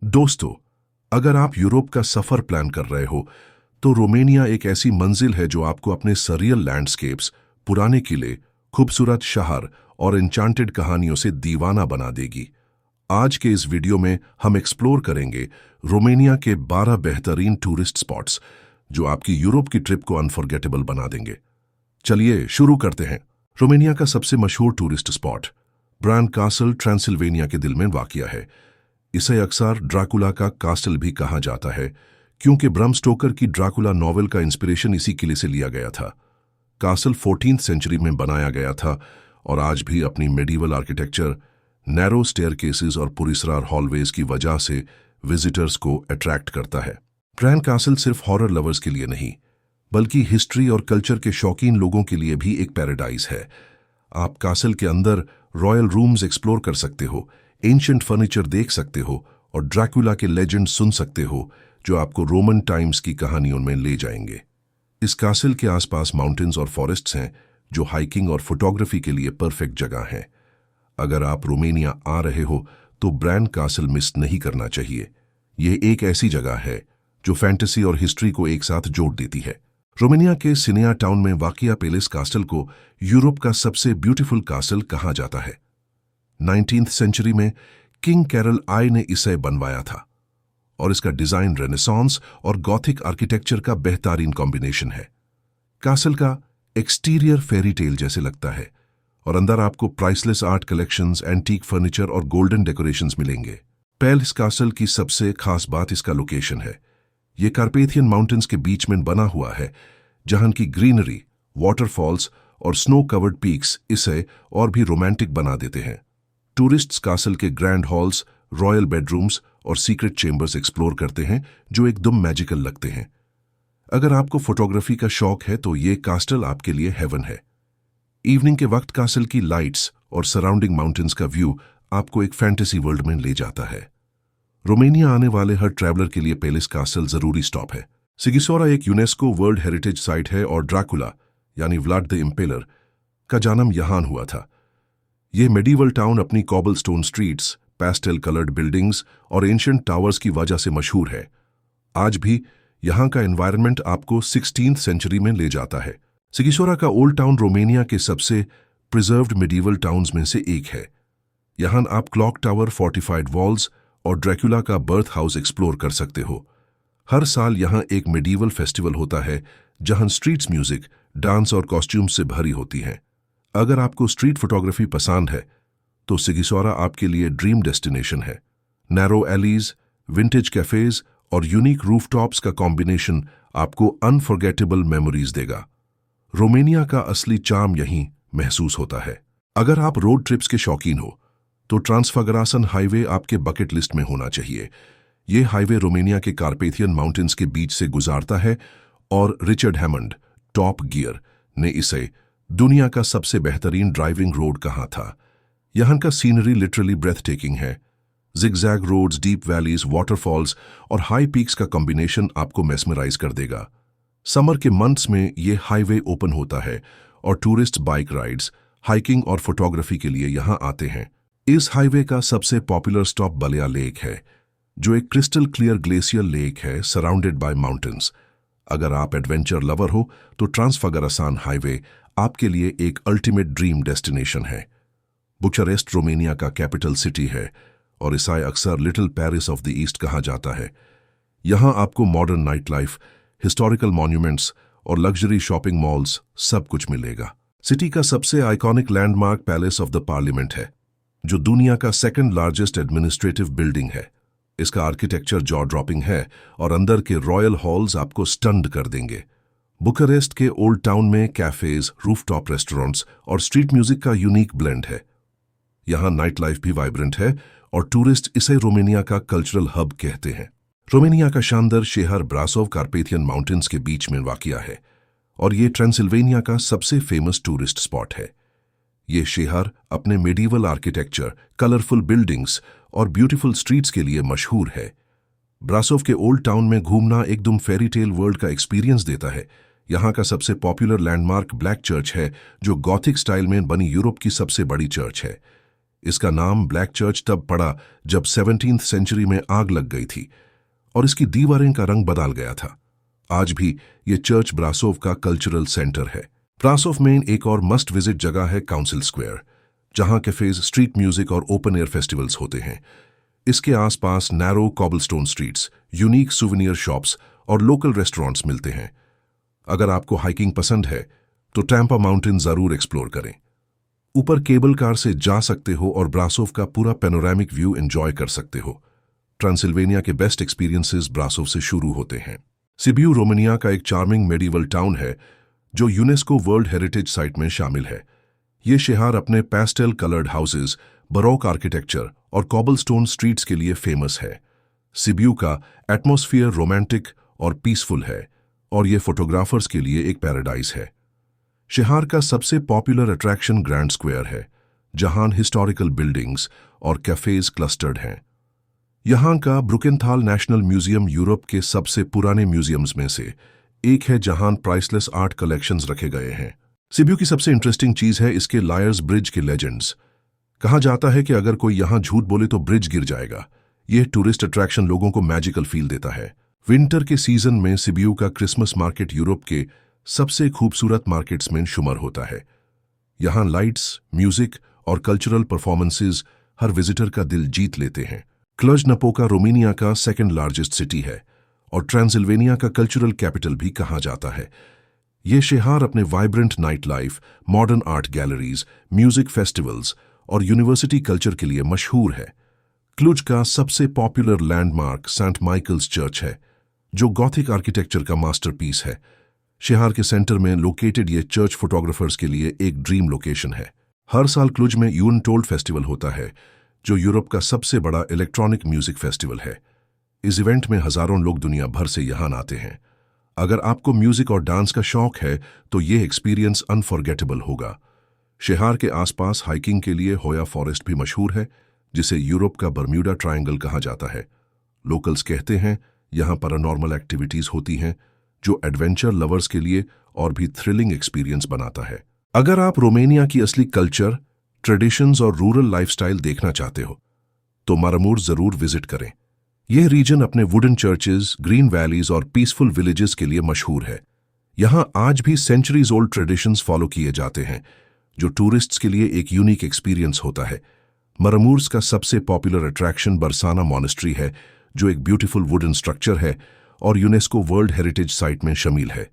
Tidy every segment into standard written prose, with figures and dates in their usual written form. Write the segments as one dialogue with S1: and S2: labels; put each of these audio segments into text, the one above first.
S1: दोस्तों, अगर आप यूरोप का सफर प्लान कर रहे हो तो रोमानिया एक ऐसी मंजिल है जो आपको अपने सरियल लैंडस्केप्स, पुराने किले, खूबसूरत शहर और एन्चांटेड कहानियों से दीवाना बना देगी। आज के इस वीडियो में हम एक्सप्लोर करेंगे रोमानिया के 12 बेहतरीन टूरिस्ट स्पॉट्स जो आपकी यूरोप की ट्रिप को अनफॉरगेटेबल बना देंगे। चलिए शुरू करते हैं। रोमानिया का सबसे मशहूर tourist spot bran castle Transylvania के दिल में वाक़िया है। इसे अक्सर ड्राकुला का कास्टल भी कहा जाता है क्योंकि ब्रम स्टोकर की ड्राकुला नॉवेल का इंस्पिरेशन इसी किले से लिया गया था। कासल 14th सेंचुरी में बनाया गया था और आज भी अपनी मेडिवल आर्किटेक्चर, नैरो स्टेयरकेसेस और पुरस्कार हॉलवेज की वजह से विजिटर्स को अट्रैक्ट करता है। ब्रान कासल सिर्फ हॉरर लवर्स के लिए नहीं बल्कि हिस्ट्री और कल्चर के शौकीन लोगों के लिए भी एक पैराडाइज है। आप कासल के अंदर रॉयल रूम्स एक्सप्लोर कर सकते हो, एंशिएंट फर्नीचर देख सकते हो और ड्रैकुला के लेजेंड सुन सकते हो जो आपको रोमन टाइम्स की कहानियों में ले जाएंगे। इस कासल के आसपास माउंटेन्स और फॉरेस्ट्स हैं जो हाइकिंग और फोटोग्राफी के लिए परफेक्ट जगह हैं। अगर आप रोमानिया आ रहे हो तो ब्रान कासल मिस नहीं करना चाहिए। यह एक ऐसी जगह है जो फैंटेसी और हिस्ट्री को एक साथ जोड़ देती है। रोमानिया के सिनिया टाउन में वाक़िया पेलेस कास्टल को यूरोप का सबसे ब्यूटीफुल कासल कहा जाता है। 19th सेंचुरी में किंग कैरल आई ने इसे बनवाया था और इसका डिजाइन रेनेसांस और गॉथिक आर्किटेक्चर का बेहतरीन कॉम्बिनेशन है। कासल का एक्सटीरियर फेरी टेल जैसे लगता है और अंदर आपको priceless art collections, antique furniture और गोल्डन डेकोरेशंस मिलेंगे। पेलेस कासल की सबसे खास बात इसका लोकेशन है। ये कार्पेथियन माउंटेन्स के बीच में बना हुआ है जहां की ग्रीनरी, वाटरफॉल्स और स्नो कवर्ड पीक्स इसे और भी रोमांटिक बना देते हैं। टूरिस्ट्स कासल के ग्रैंड हॉल्स, रॉयल बेडरूम्स और सीक्रेट चेंबर्स एक्सप्लोर करते हैं जो एकदम मैजिकल लगते हैं। अगर आपको फोटोग्राफी का शौक है तो ये कास्टल आपके लिए हेवन है। इवनिंग के वक्त कासल की लाइट्स और सराउंडिंग माउंटेन्स का व्यू आपको एक फैंटेसी वर्ल्ड में ले जाता है। रोमानिया आने वाले हर ट्रैवलर के लिए पेलेस कासल जरूरी स्टॉप है। सिगिसोरा एक यूनेस्को वर्ल्ड हेरिटेज साइट है और ड्रैकुला यानी व्लाड द इम्पेलर का जन्म यहां हुआ था। यह मेडिवल टाउन अपनी कॉबलस्टोन स्ट्रीट्स, पैस्टेल कलर्ड बिल्डिंग्स और एंशिएंट टावर्स की वजह से मशहूर है। आज भी यहां का एनवायरनमेंट आपको 16th सेंचुरी में ले जाता है। सिगिसोरा का ओल्ड टाउन रोमानिया के सबसे प्रिजर्व्ड मेडिवल टाउन्स में से एक है। यहां आप क्लॉक टावर, फोर्टिफाइड वॉल्स और ड्रैकुला का बर्थ हाउस एक्सप्लोर कर सकते हो। हर साल यहां एक मेडिवल फेस्टिवल होता है जहां स्ट्रीट्स म्यूजिक, डांस और कॉस्ट्यूम्स से भरी होती हैं। अगर आपको स्ट्रीट फोटोग्राफी पसंद है तो सिगिसोरा आपके लिए ड्रीम डेस्टिनेशन है। नैरो एलीज, विंटेज कैफेज और यूनिक रूफटॉप्स का कॉम्बिनेशन आपको अनफॉरगेटेबल मेमोरीज देगा। रोमानिया का असली चार्म यहीं महसूस होता है। अगर आप रोड ट्रिप्स के शौकीन हो तो ट्रांसफागरासन हाईवे आपके बकेट लिस्ट में होना चाहिए। यह हाईवे रोमानिया के कार्पेथियन माउंटेन्स के बीच से गुजारता है और रिचर्ड हैमंड, टॉप गियर, ने इसे दुनिया का सबसे बेहतरीन ड्राइविंग रोड कहा था। यहां का सीनरी लिटरली ब्रेथ टेकिंग है। Zigzag roads, deep valleys, waterfalls और हाई पीक्स का कॉम्बिनेशन आपको मेस्मराइज कर देगा। समर के मंथ्स में ये हाईवे ओपन होता है और टूरिस्ट बाइक राइड्स, हाइकिंग और फोटोग्राफी के लिए यहां आते हैं। इस हाईवे का सबसे पॉपुलर स्टॉप बलिया लेक है जो एक क्रिस्टल क्लियर ग्लेशियर लेक है सराउंडेड बाय माउंटेन्स। अगर आप एडवेंचर लवर हो तो ट्रांसफागरासान हाईवे आपके लिए एक अल्टीमेट ड्रीम डेस्टिनेशन है। बुखारेस्ट रोमानिया का कैपिटल सिटी है और इसे अक्सर little Paris of the east कहा जाता है। यहां आपको modern night life, historical monuments और लग्जरी शॉपिंग मॉल्स सब कुछ मिलेगा। सिटी का सबसे iconic landmark palace of the parliament है जो दुनिया का सेकंड लार्जेस्ट एडमिनिस्ट्रेटिव बिल्डिंग है। इसका आर्किटेक्चर जॉ ड्रॉपिंग है और अंदर के रॉयल हॉल्स आपको स्टन्ड कर देंगे। बुखारेस्ट के ओल्ड टाउन में कैफेज, रूफटॉप रेस्टोरेंट्स और स्ट्रीट म्यूजिक का यूनिक ब्लेंड है। यहां नाइट लाइफ भी वाइब्रेंट है और टूरिस्ट इसे रोमानिया का कल्चरल हब कहते हैं। रोमानिया का शानदार शहर ब्रासोव कार्पेथियन माउंटेन्स के बीच में वाक़िया है और ये ट्रांसिल्वेनिया का सबसे फेमस टूरिस्ट स्पॉट है। ये शहर अपने मेडिवल आर्किटेक्चर, कलरफुल बिल्डिंग्स और ब्यूटीफुल स्ट्रीट्स के लिए मशहूर है। ब्रासोव के ओल्ड टाउन में घूमना एकदम फेरी टेल वर्ल्ड का एक्सपीरियंस देता है। यहाँ का सबसे पॉपुलर लैंडमार्क ब्लैक चर्च है जो गॉथिक स्टाइल में बनी यूरोप की सबसे बड़ी चर्च है। इसका नाम ब्लैक चर्च तब पड़ा जब 17th सेंचुरी में आग लग गई थी और इसकी दीवारें का रंग बदल गया था। आज भी ये चर्च ब्रासोव का कल्चरल सेंटर है। ब्रासोव में एक और मस्ट विजिट जगह है काउंसिल स्क्वायर, जहां कैफेज, स्ट्रीट म्यूजिक और ओपन एयर फेस्टिवल्स होते हैं। इसके आसपास narrow cobblestone streets, unique souvenir shops और लोकल रेस्टोरेंट्स मिलते हैं। अगर आपको हाइकिंग पसंद है तो टैम्पा माउंटेन जरूर एक्सप्लोर करें। ऊपर केबल कार से जा सकते हो और ब्रासोव का पूरा पैनोरामिक व्यू एंजॉय कर सकते हो। ट्रांसिल्वेनिया के बेस्ट एक्सपीरियंसेस ब्रासोव से शुरू होते हैं। सिबियू रोमानिया का एक चार्मिंग मेडिवल टाउन है जो यूनेस्को वर्ल्ड हेरिटेज साइट में शामिल है। ये शहर अपने पैस्टेल कलर्ड हाउसेज, बरोक आर्किटेक्चर और कॉबलस्टोन स्ट्रीट्स के लिए फेमस है। सिबियू का एटमॉस्फेयर रोमांटिक और पीसफुल है और ये फोटोग्राफर्स के लिए एक पैराडाइज है। शहर का सबसे पॉपुलर अट्रैक्शन ग्रैंड स्क्वायर है, जहां हिस्टोरिकल बिल्डिंग्स और कैफेज क्लस्टर्ड हैं। यहाँ का ब्रुकेनथाल नेशनल म्यूजियम यूरोप के सबसे पुराने म्यूजियम्स में से एक है, जहां प्राइसलेस आर्ट कलेक्शंस रखे गए हैं। सिबियू की सबसे इंटरेस्टिंग चीज है इसके लायर्स ब्रिज के लेजेंड्स। कहा जाता है कि अगर कोई यहाँ झूठ बोले तो ब्रिज गिर जाएगा। यह टूरिस्ट अट्रैक्शन लोगों को मैजिकल फील देता है। विंटर के सीजन में सिबियू का क्रिसमस मार्केट यूरोप के सबसे खूबसूरत मार्केट्स में शुमार होता है। यहाँ लाइट्स, म्यूजिक और कल्चरल परफॉर्मेंसेस हर विजिटर का दिल जीत लेते हैं। क्लज नपोका रोमानिया का सेकंड लार्जेस्ट सिटी है और ट्रांसिल्वेनिया का कल्चरल कैपिटल भी कहा जाता है। ये शहर अपने vibrant night life, modern art galleries, music festivals और यूनिवर्सिटी कल्चर के लिए मशहूर है। क्लुज का सबसे popular landmark Saint Michael's church है, जो गॉथिक आर्किटेक्चर का मास्टरपीस है। शहर के सेंटर में लोकेटेड ये चर्च फोटोग्राफर्स के लिए एक ड्रीम लोकेशन है। हर साल क्लुज में यूनटोल्ड फेस्टिवल होता है, जो यूरोप का सबसे बड़ा इलेक्ट्रॉनिक म्यूजिक फेस्टिवल है। इस इवेंट में हजारों लोग दुनिया भर से यहाँ आते हैं। अगर आपको म्यूजिक और डांस का शौक है तो ये एक्सपीरियंस अनफॉरगेटेबल होगा। शहर के आसपास हाइकिंग के लिए होया फॉरेस्ट भी मशहूर है, जिसे यूरोप का बर्म्यूडा ट्रायंगल कहा जाता है। लोकल्स कहते हैं यहाँ पैरानॉर्मल एक्टिविटीज होती हैं, जो एडवेंचर लवर्स के लिए और भी थ्रिलिंग एक्सपीरियंस बनाता है। अगर आप रोमानिया की असली कल्चर, ट्रेडिशंस और रूरल लाइफस्टाइल देखना चाहते हो तो मारामुर जरूर विजिट करें। यह रीजन अपने वुडन चर्चेज, ग्रीन वैलीज और पीसफुल विलेजेस के लिए मशहूर है। यहाँ आज भी सेंचुरीज ओल्ड ट्रेडिशंस फॉलो किए जाते हैं, जो टूरिस्ट्स के लिए एक यूनिक एक्सपीरियंस होता है। मारामुर्स का सबसे पॉपुलर अट्रैक्शन बरसाना मॉनेस्ट्री है, जो एक ब्यूटीफुल वुडन स्ट्रक्चर है और यूनेस्को वर्ल्ड हेरिटेज साइट में शामिल है।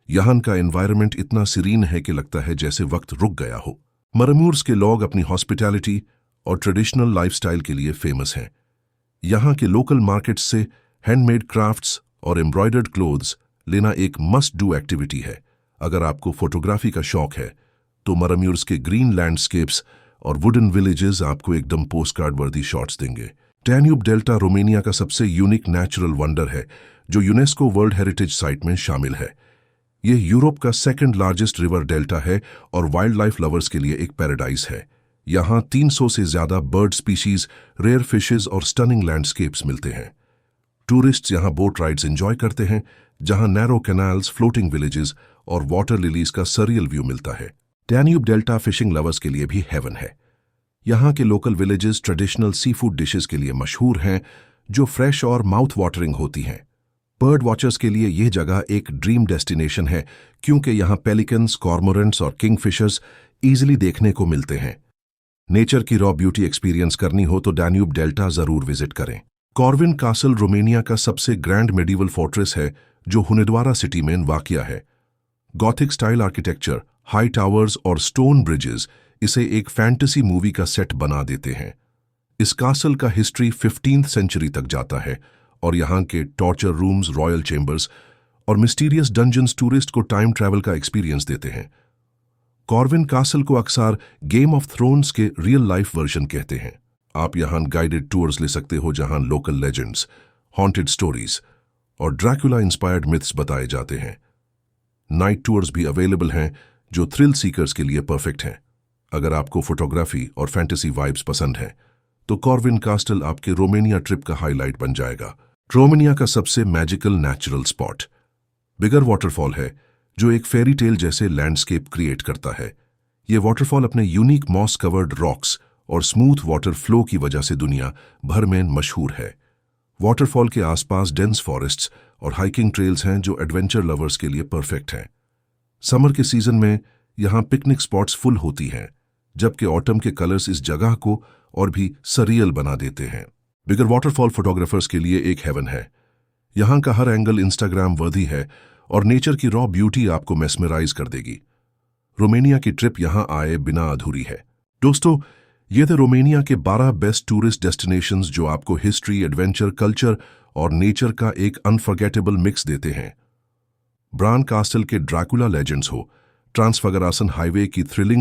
S1: यहाँ का एनवायरनमेंट इतना सीरीन है कि लगता है जैसे वक्त रुक गया हो। मारामुर्स के लोग अपनी हॉस्पिटैलिटी और ट्रेडिशनल लाइफस्टाइल के लिए फेमस हैं। यहाँ के लोकल मार्केट्स से हैंडमेड क्राफ्ट्स और एम्ब्रॉयडर्ड क्लोथ्स लेना एक मस्ट डू एक्टिविटी है। अगर आपको फोटोग्राफी का शौक है तो मारामुर्स के ग्रीन लैंडस्केप्स और वुडन विलेजेस आपको एकदम पोस्टकार्ड वर्दी शॉट्स देंगे। डैन्यूब डेल्टा रोमानिया का सबसे यूनिक नेचुरल वंडर है, जो यूनेस्को वर्ल्ड हेरिटेज साइट में शामिल है। यह यूरोप का सेकंड लार्जेस्ट रिवर डेल्टा है और वाइल्ड लाइफ लवर्स के लिए एक पैराडाइज है। यहाँ 300 से ज्यादा बर्ड स्पीशीज, रेयर फिशेज और स्टनिंग लैंडस्केप्स मिलते हैं। टूरिस्ट्स यहाँ बोट राइड्स एंजॉय करते हैं, जहाँ नैरो कैनाल्स, फ्लोटिंग विलेजेस और वाटर लिलीज का सरियल व्यू मिलता है। डैन्यूब डेल्टा फिशिंग लवर्स के लिए भी हेवन है। यहाँ के local villages traditional sea food dishes के लिए मशहूर हैं, जो फ्रेश और माउथ वाटरिंग होती हैं। बर्ड वॉचर्स के लिए यह जगह एक ड्रीम डेस्टिनेशन है, क्योंकि यहाँ पेलिकन्स, कॉर्मोरेंट्स और किंगफिशर्स इजीली देखने को मिलते हैं। नेचर की रॉ ब्यूटी एक्सपीरियंस करनी हो तो डैन्यूब डेल्टा जरूर विजिट करें। कॉर्विन कासल रोमानिया का सबसे ग्रैंड मेडिवल फोर्ट्रेस है, जो हुनेद्वारा सिटी में वाक़िया है। Gothic style architecture, high towers और स्टोन ब्रिजेस इसे एक फैंटेसी मूवी का सेट बना देते हैं। इस कासल का हिस्ट्री 15th सेंचुरी तक जाता है और यहाँ के टॉर्चर रूम्स, रॉयल चेंबर्स और मिस्टीरियस डंजन्स टूरिस्ट को टाइम ट्रैवल का एक्सपीरियंस देते हैं। कॉर्विन कासल को अक्सर गेम ऑफ थ्रोन्स के रियल लाइफ वर्जन कहते हैं। आप यहाँ गाइडेड टूर्स ले सकते हो, जहाँ लोकल लेजेंड्स, हॉन्टेड स्टोरीज और ड्रैकुला इंस्पायर्ड मिथ्स बताए जाते हैं। नाइट टूर्स भी अवेलेबल हैं, जो थ्रिल सीकर्स के लिए परफेक्ट हैं। अगर आपको फोटोग्राफी और फैंटेसी वाइब्स पसंद हैं तो कॉर्विन कास्टल आपके रोमानिया ट्रिप का हाईलाइट बन जाएगा। रोमानिया का सबसे मैजिकल नेचुरल स्पॉट बिगर वाटरफॉल है, जो एक फेरी टेल जैसे लैंडस्केप क्रिएट करता है। ये वाटरफॉल अपने यूनिक मॉस कवर्ड रॉक्स और स्मूथ वाटर फ्लो की वजह से दुनिया भर में मशहूर है। वाटरफॉल के आसपास डेंस फॉरेस्ट्स और हाइकिंग ट्रेल्स हैं जो एडवेंचर लवर्स के लिए परफेक्ट हैं। समर के सीजन में यहाँ पिकनिक स्पॉट्स फुल होती हैं, जबकि ऑटम के कलर्स इस जगह को और भी सरियल बना देते हैं। बिगर वाटरफॉल फोटोग्राफर्स के लिए एक हेवन है। यहाँ का हर एंगल इंस्टाग्राम वर्दी है और नेचर की रॉ ब्यूटी आपको मेस्मराइज कर देगी। रोमानिया की ट्रिप यहाँ आए बिना अधूरी है। दोस्तों, ये थे रोमानिया के 12 बेस्ट टूरिस्ट डेस्टिनेशंस जो आपको हिस्ट्री, एडवेंचर, कल्चर और नेचर का एक अनफॉरगेटेबल मिक्स देते हैं। ब्रान कास्टल के ड्रैकुला लेजेंड्स हो, ट्रांसफगरासन हाईवे की थ्रिलिंग